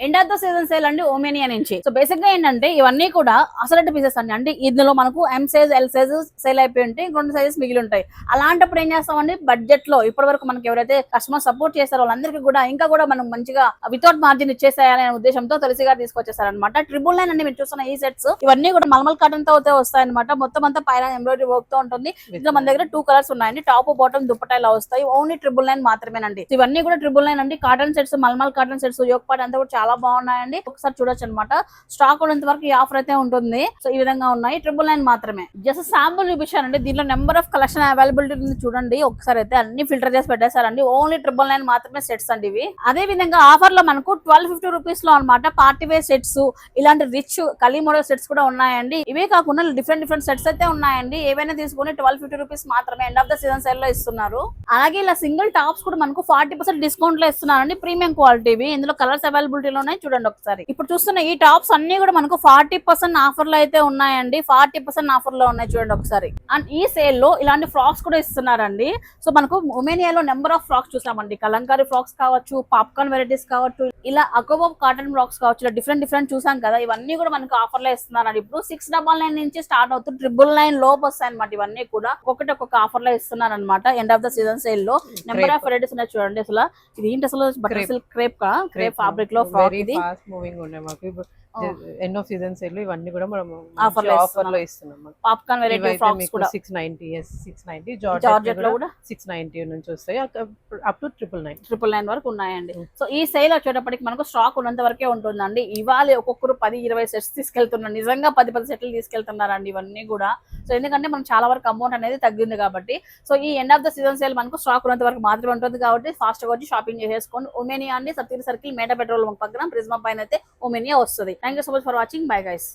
End of the season sale అండి ఓమేనియా నుంచి. So basic గా ఏంటంటే ఇవన్నీ కూడా అసలెట్ పీసెస్ అండి. అంటే ఇందులో మనకు M size L size sale అయిపోయి ఉంటాయి, ఇంకొన్ని సైజెస్ మిగిలి ఉంటాయి. అలాంటప్పుడు ఏం చేస్తామండి, బడ్జెట్ లో ఇప్పటి వరకు మనకి ఎవరైతే కస్టమర్ సపోర్ట్ చేస్తారో వాళ్ళందరికీ కూడా ఇంకా కూడా మనం మంచిగా వితౌట్ మార్జిన్ ఇచ్చేసేయాలనే ఉద్దేశంతో తులసి గారు తీసుకొచ్చేసారనమాట. 999 అండి మీరు చూస్తున్న ఈ సెట్స్. ఇవన్నీ కూడా మల్మల్ కాటన్ తో వస్తాయి అనమాట. మొత్తం అంతా పైన ఎంబ్రాయిడరీ వర్క్ తో ఉంటుంది. ఇందులో మన దగ్గర 2 కలర్స్ ఉన్నాయండి. టాప్ బాటమ్ దుపట్టా ఇలా వస్తాయి. ఓన్లీ 999 మాత్రమేనండి. ఇవన్నీ కూడా 999 అండి. Cotton sets, mulmul cotton sets, yoke పాట్ అంతా కూడా చాలా బాగున్నాయండి. ఒకసారి చూడొచ్చు అనమాట. స్టాక్ ఉన్నంత వరకు ఈ ఆఫర్ అయితే ఉంటుంది. సో ఈ విధంగా ఉన్నాయి. 999 మాత్రమే. జస్ట్ శాంపుల్ చూపించానండి. దీంట్లో నెంబర్ ఆఫ్ కలెక్షన్ అవైలబిలిటీ ఉంది చూడండి. ఒకసారి అయితే అన్ని ఫిల్టర్ చేసి పెట్టేశారండి. ఓన్లీ 999 మాత్రమే సెట్స్ అండి ఇవి. అదే విధంగా ఆఫర్ లో మనకు 1250 రూపీస్ లో అనమాట పార్టీ వేర్ సెట్స్, ఇలాంటి రిచ్ కలీ మోడల్ సెట్స్ కూడా ఉన్నాయండి. ఇవే కాకుండా డిఫరెంట్ సెట్స్ అయితే ఉన్నాయండి. ఏవైనా తీసుకుని 1250 రూపీస్ మాత్రమే end of the season sale లో ఇస్తున్నారు. అలాగే ఇలా సింగిల్ టాప్స్ కూడా మనకు 40% డిస్కౌంట్ లో ఇస్తున్నారండి. ప్రీమియం క్వాలిటీవి. ఇందులో కలర్స్ అవైలబిలిటీ లో ఉన్నాయి చూడండి ఒకసారి. ఇప్పుడు చూస్తున్న ఈ టాప్స్ అన్ని కూడా మనకు 40% ఆఫర్ లో అయితే ఉన్నాయండి. 40% ఆఫర్ లో ఉన్నాయి చూడండి ఒకసారి. అండ్ ఈ సేల్ లో ఇలాంటి ఫ్రాక్స్ కూడా ఇస్తున్నారండి. సో మనకు ఉమెనియాలో నెంబర్ ఆఫ్ ఫ్రాక్స్ చూసామండి. కలంకారీ ఫ్రాక్స్ కావచ్చు, పాప్కార్న్ వెరైటీస్ కావచ్చు, ఇలా అకోబాబ్ కాటన్ ఫ్రాక్స్ కావచ్చు, ఇలా డిఫరెంట్ చూసాం కదా. ఇవన్నీ కూడా మనకు ఆఫర్ లో ఇస్తున్నారండి. ఇప్పుడు 699 నుంచి స్టార్ట్ అవుతూ 999 లోపు వస్తాయి అనమాట. ఇవన్నీ కూడా ఒక్కొక్క ఆఫర్ లో ఇస్తున్నారు అనమాట. End of the season sale లో నెంబర్ ఆఫ్ వెరైటీస్ ఉన్నాయి చూడండి. అసలు ఇది ఏంటి అసలు, బటర్ సిల్క్ క్రేప్ ఫ్యాబ్రిక్ లో ఫ్రాక్. ఇది మూవింగ్ ఉన్నాయి మాకు. ఎండ్ ఆఫ్ సీజన్ సేల్ ఇవన్నీ కూడా మనం ఆఫర్ లో ఇస్తున్నాం. పాప్కార్న్ వెరైటీ ఫ్రాక్స్ కూడా 690 జార్జెట్ లో కూడా 690 నుంచి వస్తాయి అప్ టు 999 వరకు ఉన్నాయండి. సో ఈ సేల్ వచ్చేటప్పటికి మనకు స్టాక్ ఉన్నంత వరకే ఉంటుందండి. ఇవాళ ఒక్కొక్కరు 10-20 సెట్స్ తీసుకెళ్తున్నారు. నిజంగా 10 సెట్లు తీసుకెళ్తున్నారండి ఇవన్నీ కూడా. సో ఎందుకంటే మనం చాలా వరకు అమౌంట్ అనేది తగ్గింది కాబట్టి. సో ఈ end of the season sale మనకు స్టాక్ ఉన్నంత వరకు మాత్రమే ఉంటుంది కాబట్టి ఫాస్ట్ గా వచ్చి షాపింగ్ చేసేసుకోండి. ఉమెనియా అండి, సప్తగిరి సర్కిల్, మేట పెట్రోల్ పక్కన ప్రిజ్మా పైన అయితే ఉమెనియా వస్తుంది. Thank you so much for watching. Bye guys.